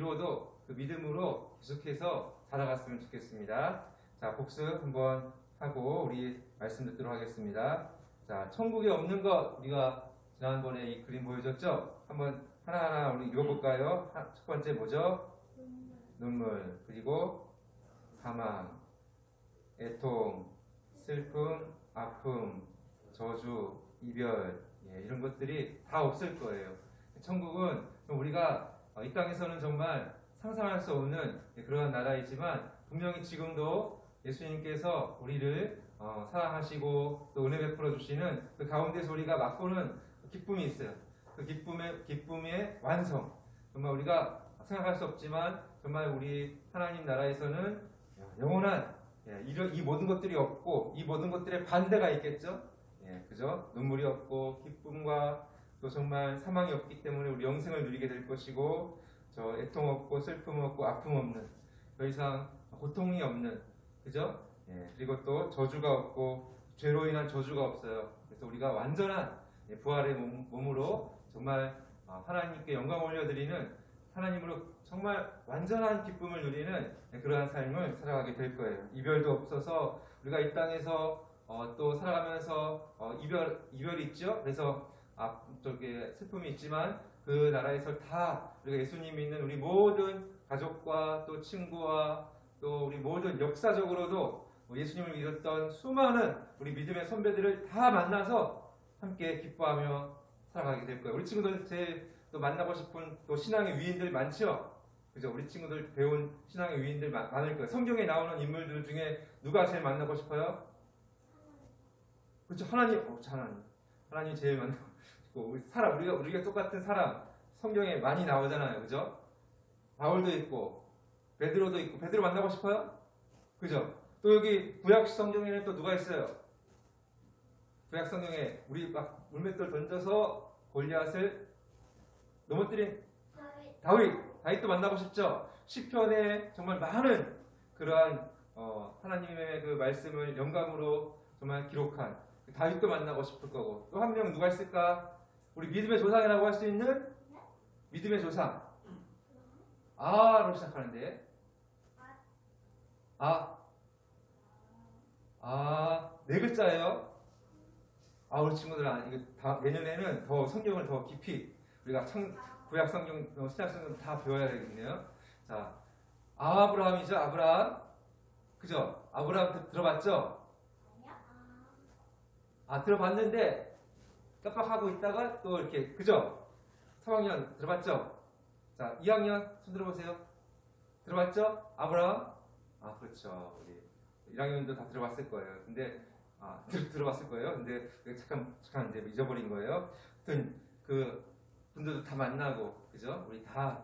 이루어도 그 믿음으로 계속해서 살아갔으면 좋겠습니다. 자, 복습 한번 하고 우리 말씀 듣도록 하겠습니다. 자, 천국에 없는 것 우리가 지난번에 이 그림 보여줬죠? 한번 하나하나 우리 읽어볼까요? 첫 번째 뭐죠? 눈물, 그리고 사망, 애통, 슬픔, 아픔, 저주, 이별, 이런 것들이 다 없을 거예요. 천국은 우리가 이 땅에서는 정말 상상할 수 없는 그러한 나라이지만 분명히 지금도 예수님께서 우리를 사랑하시고 또 은혜 베풀어 주시는 그 가운데서 우리가 맛보는 기쁨이 있어요. 그 기쁨의 완성. 정말 우리가 생각할 수 없지만 정말 우리 하나님 나라에서는 영원한 이 모든 것들이 없고 이 모든 것들의 반대가 있겠죠. 그죠? 눈물이 없고 기쁨과 또 정말 사망이 없기 때문에 우리 영생을 누리게 될 것이고 저 애통 없고 슬픔 없고 아픔 없는 더 이상 고통이 없는 그죠? 그리고 또 저주가 없고 죄로 인한 저주가 없어요. 그래서 우리가 완전한 부활의 몸으로 정말 하나님께 영광 올려드리는 하나님으로 정말 완전한 기쁨을 누리는 그러한 삶을 살아가게 될 거예요. 이별도 없어서 우리가 이 땅에서 또 살아가면서 이별이 있죠. 그래서 앞쪽에 슬픔이 있지만 그 나라에서 다 우리가 예수님 믿는 우리 모든 가족과 또 친구와 또 우리 모든 역사적으로도 예수님을 믿었던 수많은 우리 믿음의 선배들을 다 만나서 함께 기뻐하며 살아가게 될 거예요. 우리 친구들 제일 또 만나고 싶은 또 신앙의 위인들 많죠? 그죠? 우리 친구들 배운 신앙의 위인들 많을 거예요. 성경에 나오는 인물들 중에 누가 제일 만나고 싶어요? 그렇죠. 하나님 제일 만나고 싶고 우리가 똑같은 사람 성경에 많이 나오잖아요. 그죠? 바울도 있고 베드로도 있고 베드로 만나고 싶어요? 그죠? 또 여기 구약 성경에는 또 누가 있어요? 구약 성경에 우리 막 물맷돌 던져서 골리앗을 넘어뜨린 다윗도 만나고 싶죠? 시편에 정말 많은 그러한 하나님의 그 말씀을 영감으로 정말 기록한 다윗도 만나고 싶을 거고 또 한 명 누가 있을까? 우리 믿음의 조상이라고 할 수 있는 믿음의 조상 아로 시작하는데 네 글자예요. 우리 친구들 이거 내년에는 더 성경을 더 깊이 우리가 구약 성경, 신약 성경 다 배워야 되겠네요. 자, 아브라함이죠. 아브라함. 그죠? 아브라함 들어봤죠? 들어봤는데 깜빡하고 있다가 또 이렇게 그죠? 3학년 들어봤죠? 자, 2학년 손 들어보세요. 들어봤죠? 아브라함? 그렇죠. 우리 1학년도 다 들어봤을 거예요. 근데 들어봤을 거예요. 근데 잠깐 이제 잊어버린 거예요. 하여튼 그 분들도 다 만나고 그죠? 우리 다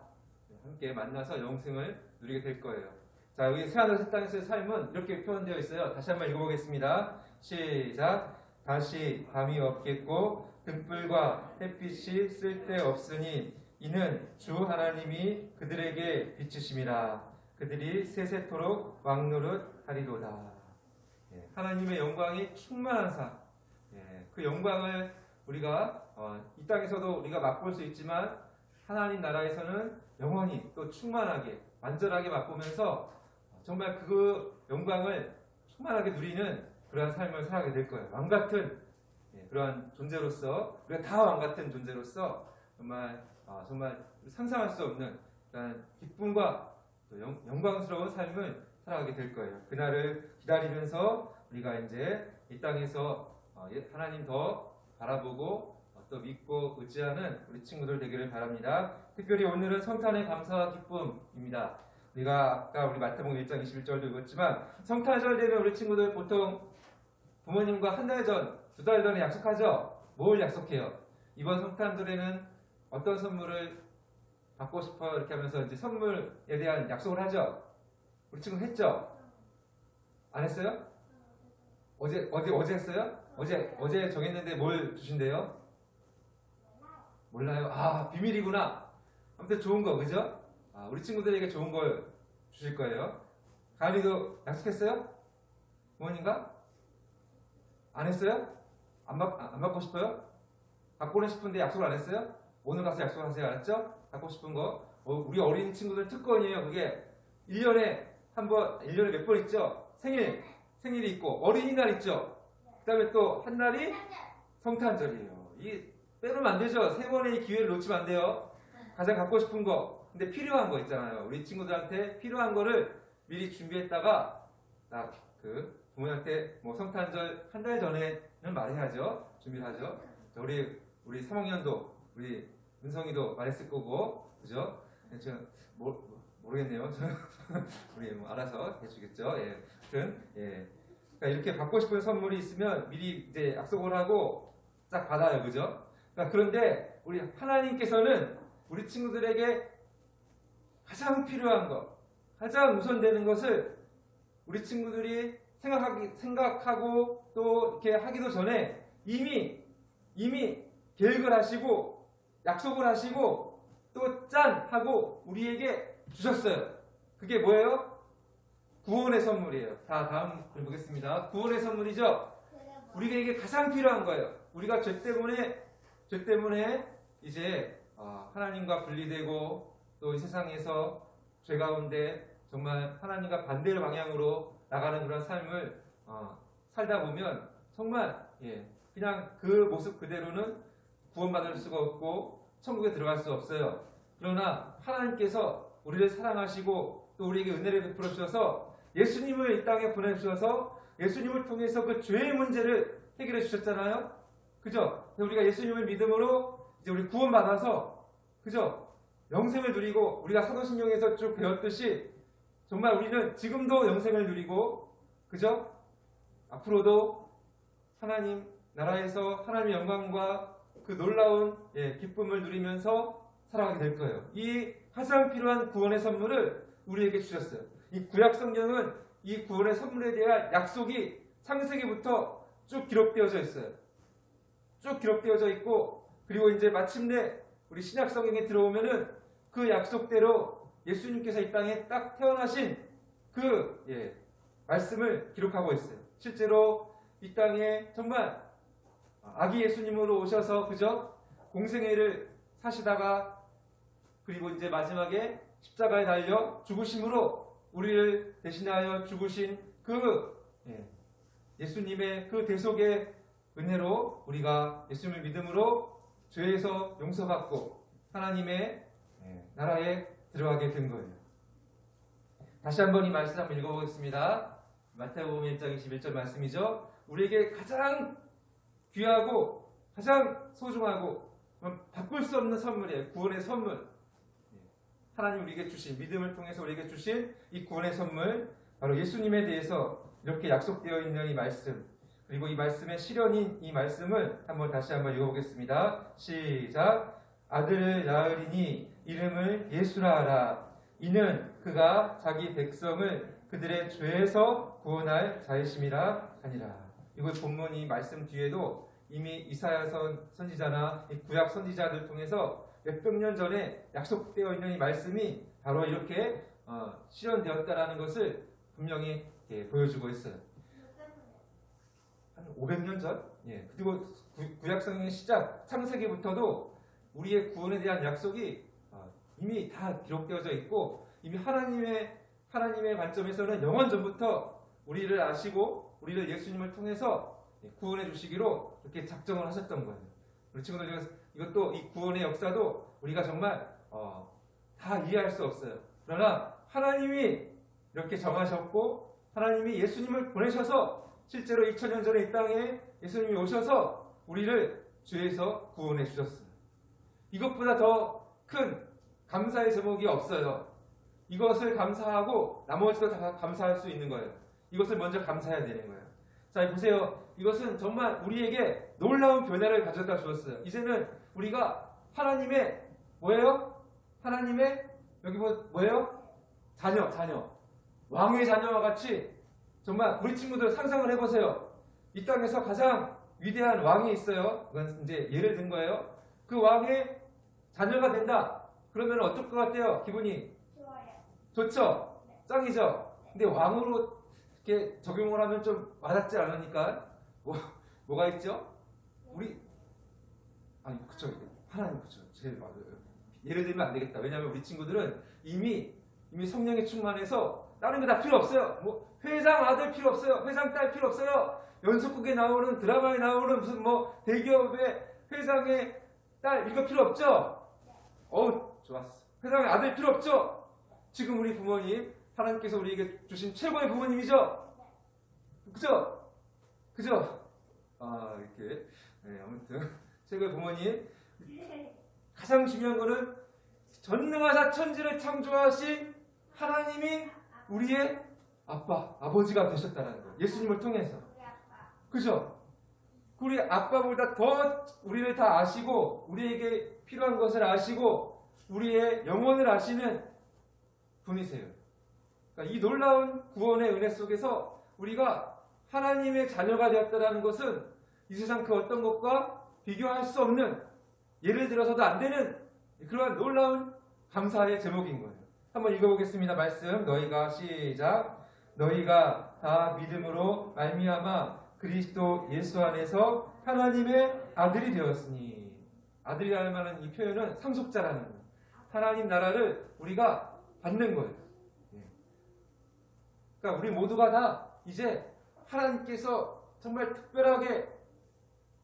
함께 만나서 영생을 누리게 될 거예요. 자, 여기 새하늘 새 땅에서의 삶은 이렇게 표현되어 있어요. 다시 한번 읽어보겠습니다. 시작. 다시 밤이 없겠고 등불과 햇빛이 쓸데없으니 이는 주 하나님이 그들에게 비치심이라. 그들이 세세토록 왕노릇 하리로다. 하나님의 영광이 충만한 삶. 그 영광을 우리가 이 땅에서도 우리가 맛볼 수 있지만 하나님 나라에서는 영원히 또 충만하게 완전하게 맛보면서 정말 그 영광을 충만하게 누리는 그러한 삶을 살아가게 될 거예요. 왕같은 그러한 존재로서 우리가 다 왕같은 존재로서 정말 상상할 수 없는 그런 기쁨과 또 영광스러운 삶을 살아가게 될 거예요. 그날을 기다리면서 우리가 이제 이 땅에서 하나님 더 바라보고 또 믿고 의지하는 우리 친구들 되기를 바랍니다. 특별히 오늘은 성탄의 감사와 기쁨입니다. 우리가 아까 우리 마태복음 1장 21절도 읽었지만 성탄절 되면 우리 친구들 보통 부모님과 한 달 전, 두 달 전에 약속하죠? 뭘 약속해요? 이번 성탄절에는 어떤 선물을 받고 싶어요? 이렇게 하면서 이제 선물에 대한 약속을 하죠? 우리 친구 했죠? 안 했어요? 어제 했어요? 어제 정했는데 뭘 주신대요? 몰라요? 비밀이구나. 아무튼 좋은 거, 그죠? 우리 친구들에게 좋은 걸 주실 거예요. 가은이도 약속했어요? 부모님과? 안 했어요? 안 받고 싶어요? 갖고는 싶은데 약속을 안 했어요? 오늘 가서 약속하세요. 알았죠? 갖고 싶은 거. 우리 어린 친구들 특권이에요. 그게 1년에 한 번, 1년에 몇 번 있죠? 생일이 있고, 어린이날 있죠? 그 다음에 또 한 날이 성탄절이에요. 이 빼놓으면 안 되죠? 세 번의 기회를 놓치면 안 돼요. 가장 갖고 싶은 거, 근데 필요한 거 있잖아요. 우리 친구들한테 필요한 거를 미리 준비했다가, 부모님한테 뭐 성탄절 한 달 전에는 말해야죠. 준비를 하죠. 자, 우리 3학년도, 우리 은성이도 말했을 거고, 그죠? 지금 모르겠네요. 우리 뭐 알아서 해주겠죠. 예. 아무튼, 예. 그러니까 이렇게 받고 싶은 선물이 있으면 미리 이제 약속을 하고 딱 받아요. 그죠? 그런데 우리 하나님께서는 우리 친구들에게 가장 필요한 것, 가장 우선되는 것을 우리 친구들이 생각하고 또 이렇게 하기도 전에 이미 계획을 하시고 약속을 하시고 또 짠! 하고 우리에게 주셨어요. 그게 뭐예요? 구원의 선물이에요. 다음 글 보겠습니다. 구원의 선물이죠? 우리에게 가장 필요한 거예요. 우리가 죄 때문에 이제 하나님과 분리되고 또 이 세상에서 죄 가운데 정말 하나님과 반대의 방향으로 나가는 그런 삶을 살다 보면 정말 그냥 그 모습 그대로는 구원받을 수가 없고 천국에 들어갈 수 없어요. 그러나 하나님께서 우리를 사랑하시고 또 우리에게 은혜를 베풀어 주셔서 예수님을 이 땅에 보내주셔서 예수님을 통해서 그 죄의 문제를 해결해 주셨잖아요. 그죠? 우리가 예수님을 믿음으로 이제 우리 구원받아서 그죠? 영생을 누리고 우리가 사도신경에서 쭉 배웠듯이 정말 우리는 지금도 영생을 누리고 그죠? 앞으로도 하나님 나라에서 하나님의 영광과 그 놀라운 기쁨을 누리면서 살아가게 될 거예요. 이 가장 필요한 구원의 선물을 우리에게 주셨어요. 이 구약 성경은 이 구원의 선물에 대한 약속이 창세기부터 쭉 기록되어져 있어요. 쭉 기록되어져 있고 그리고 이제 마침내 우리 신약 성경에 들어오면은 그 약속대로 예수님께서 이 땅에 딱 태어나신 그 말씀을 기록하고 있어요. 실제로 이 땅에 정말 아기 예수님으로 오셔서 그죠? 공생애를 사시다가 그리고 이제 마지막에 십자가에 달려 죽으심으로 우리를 대신하여 죽으신 그 예수님의 그 대속의 은혜로 우리가 예수님을 믿음으로 죄에서 용서받고 하나님의 나라에 들어가게 된 거예요. 다시 한번 이 말씀 한번 읽어보겠습니다. 마태복음 1장 21절 말씀이죠. 우리에게 가장 귀하고 가장 소중하고 바꿀 수 없는 선물이에요. 구원의 선물. 하나님 우리에게 주신 믿음을 통해서 우리에게 주신 이 구원의 선물 바로 예수님에 대해서 이렇게 약속되어 있는 이 말씀 그리고 이 말씀의 실현인 이 말씀을 다시 한번 읽어보겠습니다. 시작. 아들을 낳으리니 이름을 예수라 하라. 이는 그가 자기 백성을 그들의 죄에서 구원할 자이심이라 하니라. 이곳 본문 이 말씀 뒤에도 이미 이사야 선지자나 이 구약 선지자들 통해서 몇백 년 전에 약속되어 있는 이 말씀이 바로 이렇게 실현되었다라는 것을 분명히 보여주고 있어요. 한 500년 전? 그리고 구약 성경의 시작 창세기부터도 우리의 구원에 대한 약속이 이미 다 기록되어져 있고 이미 하나님의 관점에서는 영원 전부터 우리를 아시고 우리를 예수님을 통해서 구원해 주시기로 이렇게 작정을 하셨던 거예요. 우리 친구들 이것도 이 구원의 역사도 우리가 정말 다 이해할 수 없어요. 그러나 하나님이 이렇게 정하셨고 하나님이 예수님을 보내셔서 실제로 2000년 전에 이 땅에 예수님이 오셔서 우리를 죄에서 구원해 주셨어요. 이것보다 더 큰 감사의 제목이 없어요. 이것을 감사하고 나머지도 다 감사할 수 있는 거예요. 이것을 먼저 감사해야 되는 거예요. 자, 보세요. 이것은 정말 우리에게 놀라운 변화를 가져다 주었어요. 이제는 우리가 하나님의 뭐예요? 하나님의 여기 뭐예요? 자녀. 왕의 자녀와 같이 정말 우리 친구들 상상을 해보세요. 이 땅에서 가장 위대한 왕이 있어요. 그건 이제 예를 든 거예요. 그 왕의 자녀가 된다. 그러면 어떨 것 같아요? 기분이? 좋아요. 좋죠? 짱이죠? 근데 왕으로 이렇게 적용을 하면 좀 와닿지 않으니까 뭐가 있죠? 우리 그쵸 하나님 그쵸 제일 맞아요. 예를 들면 안 되겠다. 왜냐하면 우리 친구들은 이미 성령에 충만해서 다른 거 다 필요 없어요. 뭐 회장 아들 필요 없어요. 회장 딸 필요 없어요. 연속극에 나오는 드라마에 나오는 무슨 뭐 대기업의 회장의 딸 이거 필요 없죠? 좋았어. 회장의 아들 필요 없죠? 지금 우리 부모님 하나님께서 우리에게 주신 최고의 부모님이죠? 그죠? 그죠? 이렇게 아무튼 최고의 부모님 가장 중요한 거는 전능하사 천지를 창조하신 하나님이 우리의 아버지가 되셨다는 거예요. 예수님을 통해서. 그죠? 우리 아빠보다 더 우리를 다 아시고 우리에게 필요한 것을 아시고 우리의 영혼을 아시는 분이세요. 그러니까 이 놀라운 구원의 은혜 속에서 우리가 하나님의 자녀가 되었다는 것은 이 세상 그 어떤 것과 비교할 수 없는 예를 들어서도 안 되는 그러한 놀라운 감사의 제목인 거예요. 한번 읽어보겠습니다. 말씀 너희가 시작. 너희가 다 믿음으로 말미암아 그리스도 예수 안에서 하나님의 아들이 되었으니 아들이라는 말은 이 표현은 상속자라는 거예요. 하나님 나라를 우리가 받는 거예요. 그러니까 우리 모두가 다 이제 하나님께서 정말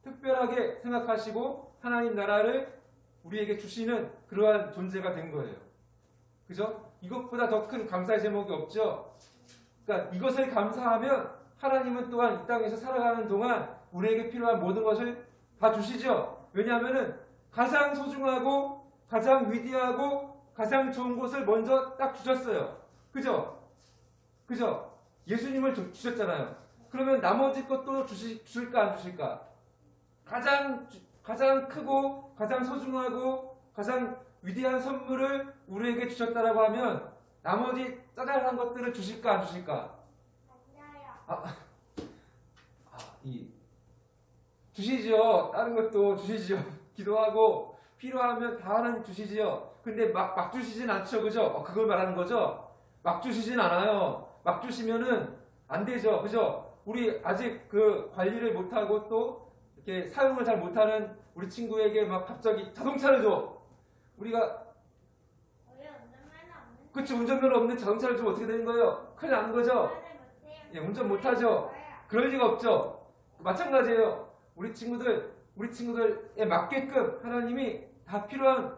특별하게 생각하시고 하나님 나라를 우리에게 주시는 그러한 존재가 된 거예요. 그죠? 이것보다 더 큰 감사의 제목이 없죠. 그러니까 이것을 감사하면 하나님은 또한 이 땅에서 살아가는 동안 우리에게 필요한 모든 것을 다 주시죠. 왜냐하면 가장 소중하고 가장 위대하고 가장 좋은 것을 먼저 딱 주셨어요. 그죠? 그죠? 예수님을 주셨잖아요. 그러면 나머지 것도 주실까 안 주실까? 가장 크고 가장 소중하고 가장 위대한 선물을 우리에게 주셨다라고 하면 나머지 짜잘한 것들을 주실까 안 주실까? 주시죠. 다른 것도 주시죠. 기도하고 필요하면 다 하나님 주시지요. 근데 막 주시진 않죠. 그죠? 그걸 말하는 거죠? 막 주시진 않아요. 막 주시면은 안 되죠. 그죠? 우리 아직 그 관리를 못하고 또 이렇게 사용을 잘 못하는 우리 친구에게 막 갑자기 자동차를 줘. 우리가 그치 운전면허 없는 자동차를 주면 어떻게 되는 거예요? 큰일 나는 거죠? 예, 운전 못하죠? 그럴 리가 없죠? 마찬가지예요. 우리 친구들에 맞게끔 하나님이 다 필요한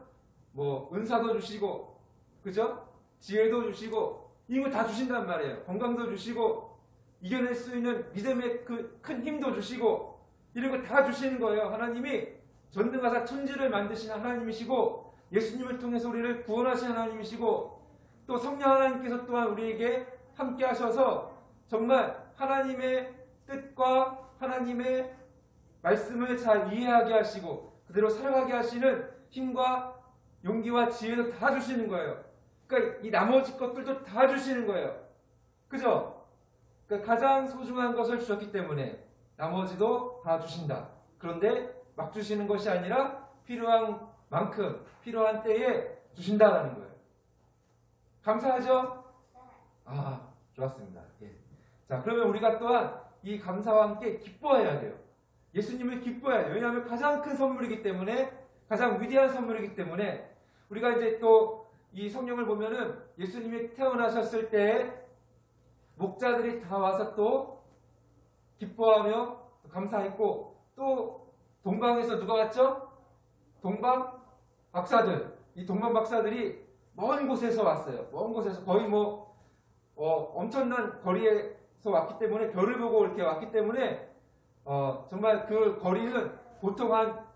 뭐 은사도 주시고 그죠? 지혜도 주시고 이거 다 주신단 말이에요. 건강도 주시고 이겨낼 수 있는 믿음의 그 큰 힘도 주시고 이런 거 다 주시는 거예요. 하나님이 전능하사 천지를 만드신 하나님이시고 예수님을 통해서 우리를 구원하신 하나님이시고 또 성령 하나님께서 또한 우리에게 함께 하셔서 정말 하나님의 뜻과 하나님의 말씀을 잘 이해하게 하시고 그대로 살아가게 하시는 힘과 용기와 지혜도 다 주시는 거예요. 그러니까 이 나머지 것들도 다 주시는 거예요. 그죠? 그러니까 가장 소중한 것을 주셨기 때문에 나머지도 다 주신다. 그런데 막 주시는 것이 아니라 필요한 만큼 필요한 때에 주신다라는 거예요. 감사하죠? 좋았습니다. 예. 자, 그러면 우리가 또한 이 감사와 함께 기뻐해야 돼요. 예수님을 기뻐해야 돼요. 왜냐하면 가장 큰 선물이기 때문에 가장 위대한 선물이기 때문에 우리가 이제 또 이 성경을 보면은 예수님이 태어나셨을 때 목자들이 다 와서 또 기뻐하며 감사했고 또 동방에서 누가 왔죠? 동방 박사들. 이 동방 박사들이 먼 곳에서 왔어요. 먼 곳에서 거의 엄청난 거리에서 왔기 때문에 별을 보고 이렇게 왔기 때문에 정말 그 거리는 보통 한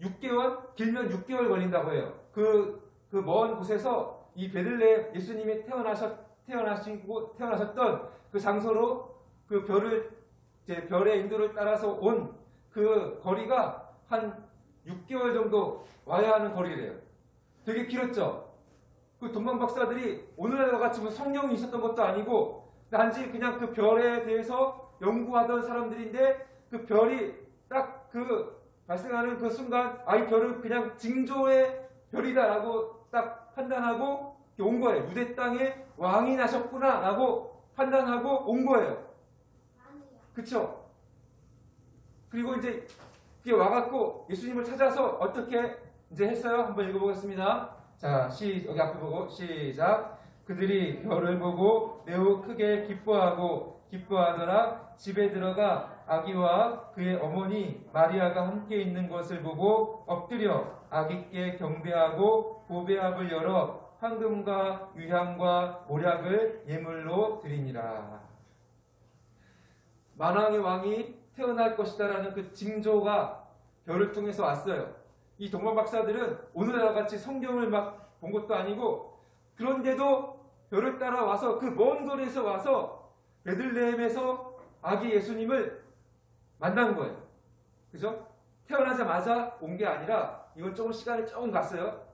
6개월 길면 6개월 걸린다고 해요. 그 먼 곳에서 이 베들레헴 예수님이 태어나셨던 그 장소로 그 별의 인도를 따라서 온 그 거리가 한 6개월 정도 와야 하는 거리래요. 되게 길었죠. 그 동방 박사들이 오늘날과 같이 성령이 있었던 것도 아니고 단지 그냥 그 별에 대해서 연구하던 사람들인데 그 별이 딱 그 발생하는 그 순간 이 별은 그냥 징조의 별이다라고 딱 판단하고 온 거예요. 유대 땅에 왕이 나셨구나 라고 판단하고 온 거예요. 그쵸? 그리고 이제 그게 와갖고 예수님을 찾아서 어떻게 이제 했어요? 한번 읽어보겠습니다. 자, 여기 앞에 보고 시작. 그들이 별을 보고 매우 크게 기뻐하더라. 집에 들어가 아기와 그의 어머니 마리아가 함께 있는 것을 보고 엎드려 아기께 경배하고 보배압을 열어 황금과 유향과 모략을 예물로 드리니라. 만왕의 왕이 태어날 것이다라는 그 징조가 별을 통해서 왔어요. 이 동방 박사들은 오늘과 같이 성경을 막 본 것도 아니고, 그런데도 별을 따라 와서 그 먼 거리에서 와서 베들레헴에서 아기 예수님을 만난 거예요. 그죠? 태어나자마자 온 게 아니라 이건 조금 시간이 조금 갔어요.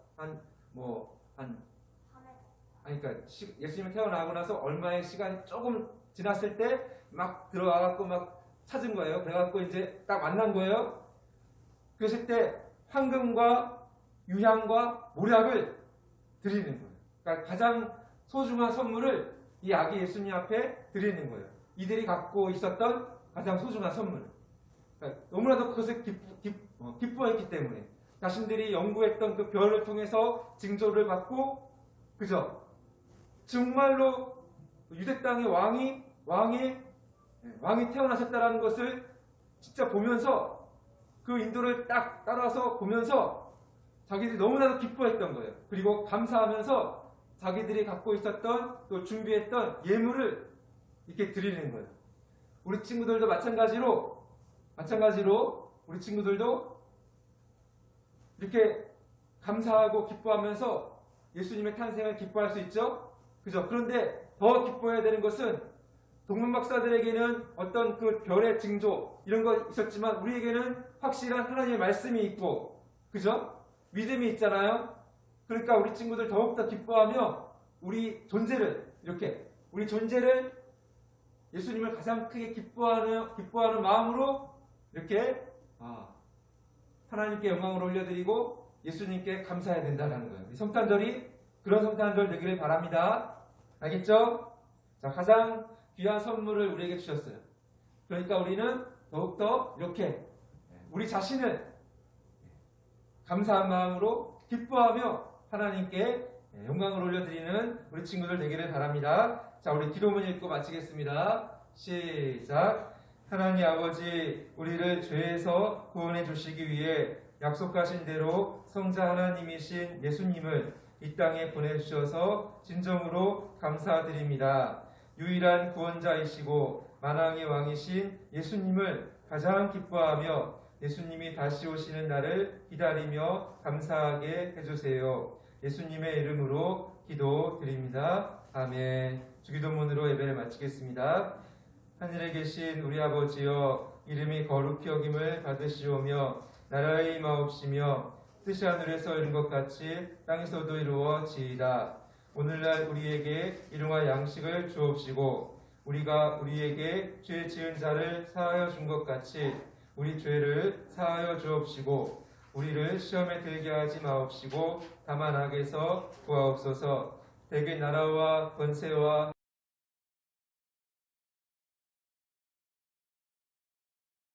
그러니까 예수님이 태어나고 나서 얼마의 시간이 조금 지났을 때 막 들어와갖고 막 찾은 거예요. 그래갖고 이제 딱 만난 거예요. 그랬을 때 황금과 유향과 모략을 드리는 거예요. 그러니까 가장 소중한 선물을 이 아기 예수님 앞에 드리는 거예요. 이들이 갖고 있었던 가장 소중한 선물. 그러니까 너무나도 그것을 기뻐했기 때문에 자신들이 연구했던 그 별을 통해서 징조를 받고, 그죠? 정말로 유대 땅의 왕이 태어나셨다라는 것을 진짜 보면서 그 인도를 딱 따라서 보면서 자기들이 너무나도 기뻐했던 거예요. 그리고 감사하면서 자기들이 갖고 있었던 또 준비했던 예물을 이렇게 드리는 거예요. 우리 친구들도 마찬가지로 우리 친구들도 이렇게 감사하고 기뻐하면서 예수님의 탄생을 기뻐할 수 있죠. 그죠? 그런데 더 기뻐해야 되는 것은 동문 박사들에게는 어떤 그 별의 징조 이런 거 있었지만 우리에게는 확실한 하나님의 말씀이 있고, 그죠? 믿음이 있잖아요. 그러니까 우리 친구들 더욱더 기뻐하며 우리 존재를 예수님을 가장 크게 기뻐하는 마음으로 이렇게 하나님께 영광을 올려드리고 예수님께 감사해야 된다는 거예요. 성탄절이 그런 성탄절 되기를 바랍니다. 알겠죠? 자, 가장 귀한 선물을 우리에게 주셨어요. 그러니까 우리는 더욱더 이렇게 우리 자신을 감사한 마음으로 기뻐하며 하나님께 영광을 올려드리는 우리 친구들 되기를 바랍니다. 자, 우리 기도문 읽고 마치겠습니다. 시작. 하나님 아버지, 우리를 죄에서 구원해 주시기 위해 약속하신 대로 성자 하나님이신 예수님을 이 땅에 보내주셔서 진정으로 감사드립니다. 유일한 구원자이시고 만왕의 왕이신 예수님을 가장 기뻐하며 예수님이 다시 오시는 날을 기다리며 감사하게 해주세요. 예수님의 이름으로 기도드립니다. 아멘. 주기도문으로 예배를 마치겠습니다. 하늘에 계신 우리 아버지여, 이름이 거룩히 여김을 받으시오며 나라의 임하옵시며 뜻이 하늘에서 이룬 것 같이 땅에서도 이루어지이다. 오늘날 우리에게 일용할 양식을 주옵시고 우리가 우리에게 죄 지은 자를 사하여 준 것 같이 우리 죄를 사하여 주옵시고 우리를 시험에 들게 하지 마옵시고 다만 악에서 구하옵소서. 대개 나라와 권세와